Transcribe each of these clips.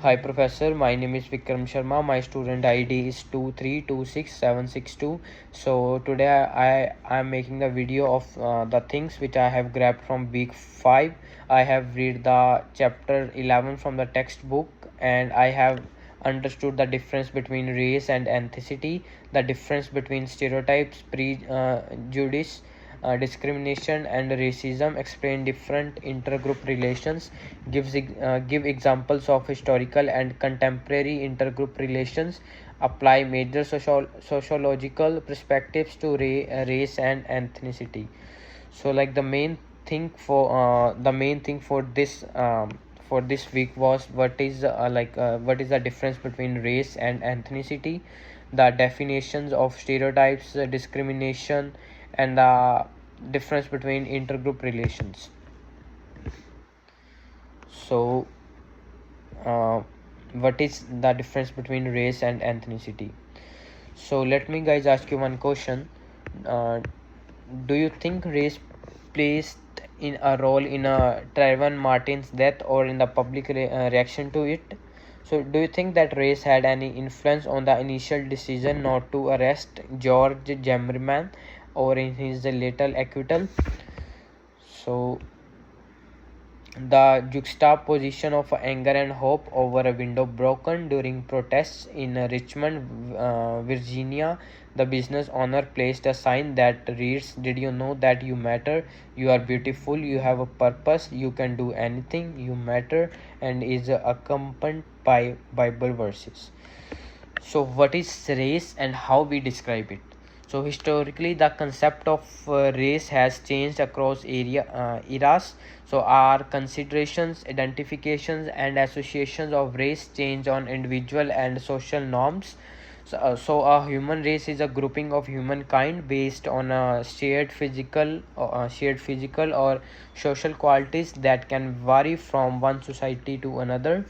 Hi Professor, my name is Vikram Sharma. My student ID is 2326762. So today I am making a video of the things which I have grabbed from week 5. I have read the chapter 11 from the textbook, and I have understood the difference between race and ethnicity, the difference between stereotypes, prejudice, discrimination and racism, explain different intergroup relations, give examples of historical and contemporary intergroup relations, apply major sociological perspectives to race and ethnicity. So like the main thing for this week was what is the difference between race and ethnicity, the definitions of stereotypes, discrimination, and the difference between intergroup relations. So what is the difference between race and ethnicity? So let me guys ask you one question. uh, do you think race plays in a role in Trayvon Martin's death or in the public reaction to it? So do you think that race had any influence on the initial decision not to arrest George Zimmerman or in his later acquittal? So the juxtaposition of anger and hope over a window broken during protests in Richmond, Virginia. The business owner placed a sign that reads, "Did you know that you matter? You are beautiful, you have a purpose, you can do anything, you matter," and is accompanied by Bible verses. So, what is race and how we describe it? So, historically, the concept of race has changed across eras. So, our considerations, identifications, and associations of race change on individual and social norms. So a human race is a grouping of humankind based on a shared physical or social qualities that can vary from one society to another.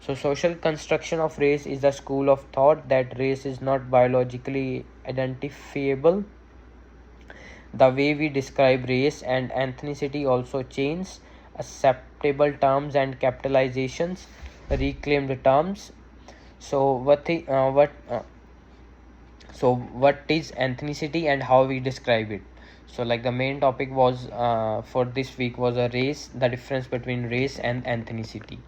So social construction of race is a school of thought that race is not biologically identifiable. The way we describe race and ethnicity also changes. Acceptable terms and capitalizations, reclaimed terms. So what is ethnicity and how we describe it? So like the main topic was for this week was a race, the difference between race and ethnicity.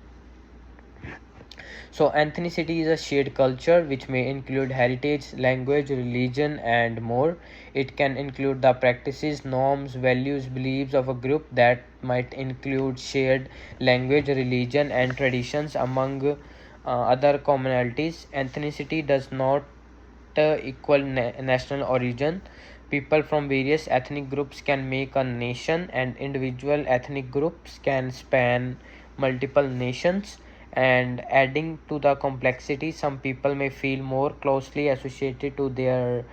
So ethnicity is a shared culture which may include heritage, language, religion, and more. It can include the practices, norms, values, beliefs of a group that might include shared language, religion, and traditions among other commonalities. Ethnicity does not equal national origin. People from various ethnic groups can make a nation, and individual ethnic groups can span multiple nations. And adding to the complexity, some people may feel more closely associated to their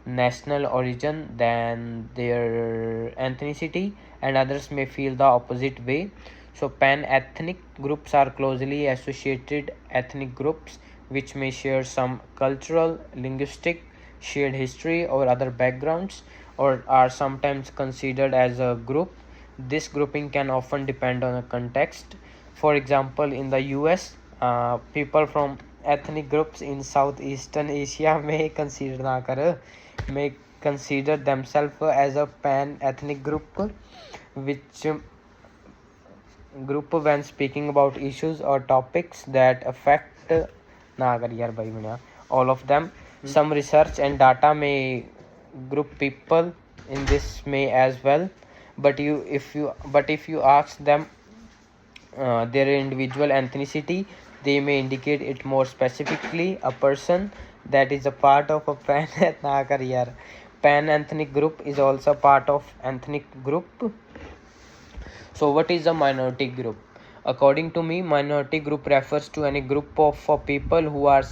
national origin than their ethnicity, and others may feel the opposite way. So pan-ethnic groups are closely associated ethnic groups which may share some cultural, linguistic, shared history, or other backgrounds, or are sometimes considered as a group. This grouping can often depend on a context. For example, in the US, people from ethnic groups in Southeastern Asia may consider themselves as a pan-ethnic group, which group when speaking about issues or topics that affect all of them. Some research and data may group people in this may as well, but if you ask them their individual ethnicity, they may indicate it more specifically. A person that is a part of a pan ethnic group is also part of ethnic group. So what is a minority group? According to me, minority group refers to any group of people who are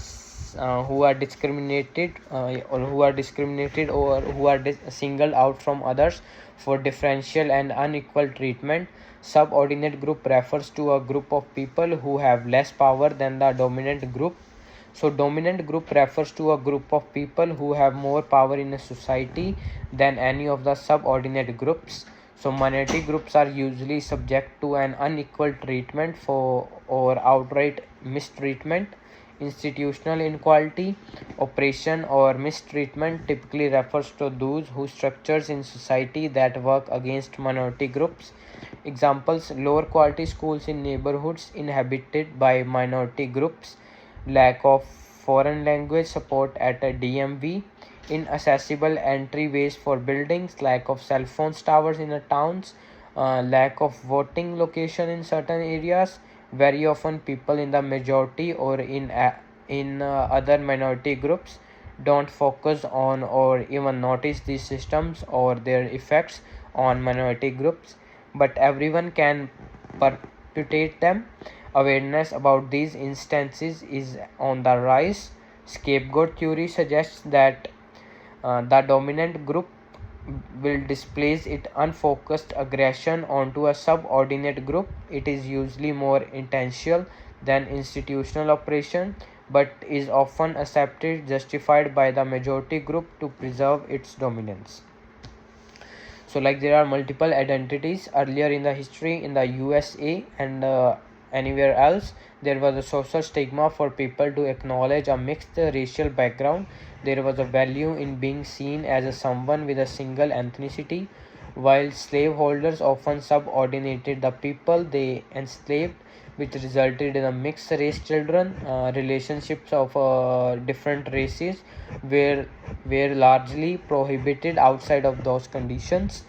discriminated or who are singled out from others for differential and unequal treatment. Subordinate group refers to a group of people who have less power than the dominant group. So dominant group refers to a group of people who have more power in a society than any of the subordinate groups. So minority groups are usually subject to an unequal treatment for or outright mistreatment. Institutional inequality, oppression, or mistreatment typically refers to those who structures in society that work against minority groups. Examples: lower quality schools in neighborhoods inhabited by minority groups, lack of foreign language support at a DMV, inaccessible entryways for buildings, lack of cell phone towers in the towns, lack of voting location in certain areas. Very often, people in the majority or in other minority groups don't focus on or even notice these systems or their effects on minority groups, but everyone can perpetuate them. Awareness about these instances is on the rise. Scapegoat theory suggests that the dominant group will displace its unfocused aggression onto a subordinate group. It is usually more intentional than institutional oppression, but is often accepted, justified by the majority group to preserve its dominance. So like there are multiple identities. Earlier in the history in the USA and anywhere else, there was a social stigma for people to acknowledge a mixed racial background. There was a value in being seen as a someone with a single ethnicity, while slaveholders often subordinated the people they enslaved, which resulted in a mixed race children. Relationships of different races were were largely prohibited outside of those conditions.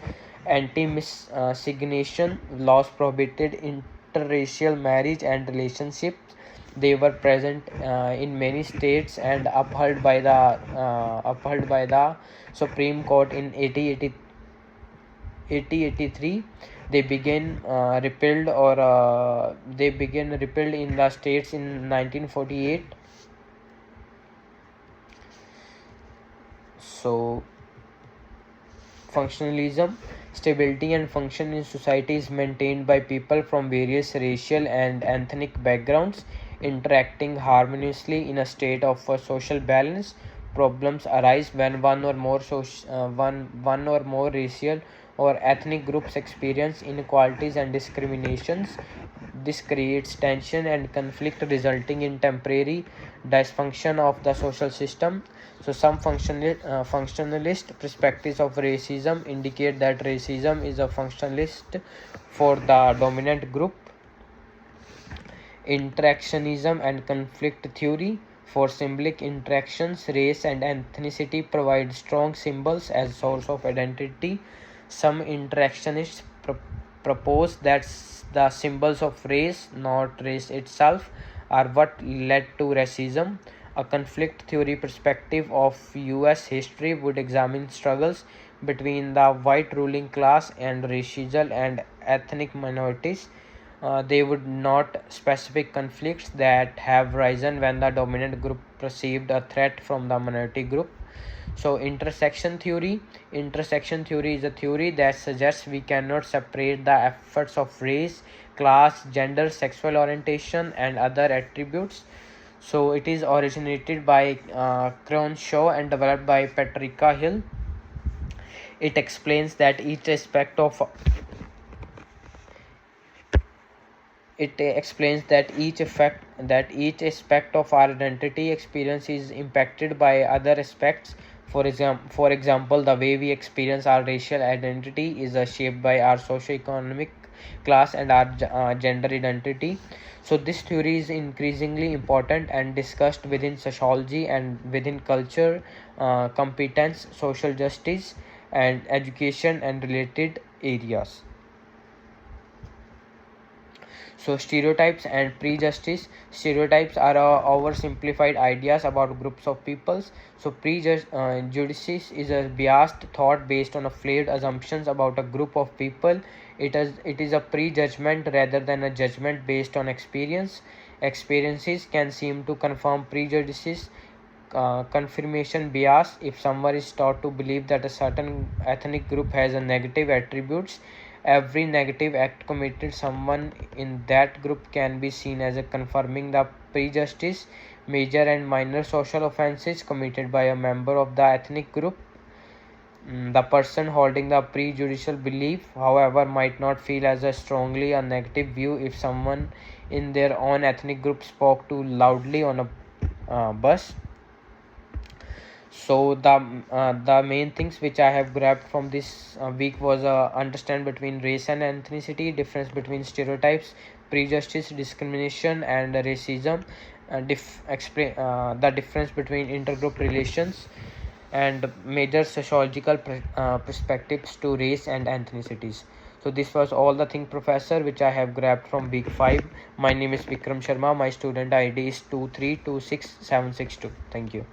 Anti-miscegenation laws prohibited interracial marriage and relationships. They were present in many states and upheld by the Supreme Court in 1883. They began repealed in the states in 1948. So functionalism, stability and function in society is maintained by people from various racial and ethnic backgrounds interacting harmoniously in a state of social balance. Problems arise when one or more racial or ethnic groups experience inequalities and discriminations. This creates tension and conflict, resulting in temporary dysfunction of the social system. So, some functionalist perspectives of racism indicate that racism is a functionalist for the dominant group. Interactionism and conflict theory. For symbolic interactions, race and ethnicity provide strong symbols as source of identity. Some interactionists propose that the symbols of race, not race itself, are what led to racism. A conflict theory perspective of US history would examine struggles between the white ruling class and racial and ethnic minorities. They would note specific conflicts that have risen when the dominant group perceived a threat from the minority group. So intersection theory is a theory that suggests we cannot separate the efforts of race, class, gender, sexual orientation, and other attributes. So it is originated by Crenshaw and developed by Patricia Hill. It explains that each aspect of our identity experience is impacted by other aspects. For example, the way we experience our racial identity is shaped by our socio-economic class and our gender identity. So this theory is increasingly important and discussed within sociology and within culture, competence, social justice, and education and related areas. So stereotypes and prejudice. Stereotypes are oversimplified ideas about groups of peoples. So prejudice is a biased thought based on a flawed assumptions about a group of people. It is a prejudgment rather than a judgment based on experience. Experiences can seem to confirm prejudices. Confirmation bias. If someone is taught to believe that a certain ethnic group has a negative attributes, every negative act committed someone in that group can be seen as a confirming the prejudice. Major and minor social offenses committed by a member of the ethnic group The person holding the prejudicial belief, however, might not feel as a strongly a negative view if someone in their own ethnic group spoke too loudly on a bus. So the main things which I have grabbed from this week was understand between race and ethnicity, difference between stereotypes, prejudice, discrimination, and racism, explain the difference between intergroup relations, and major sociological perspectives to race and ethnicities. So this was all the thing, professor, which I have grabbed from week 5. My name is Vikram Sharma. My student ID is 2326762. Thank you.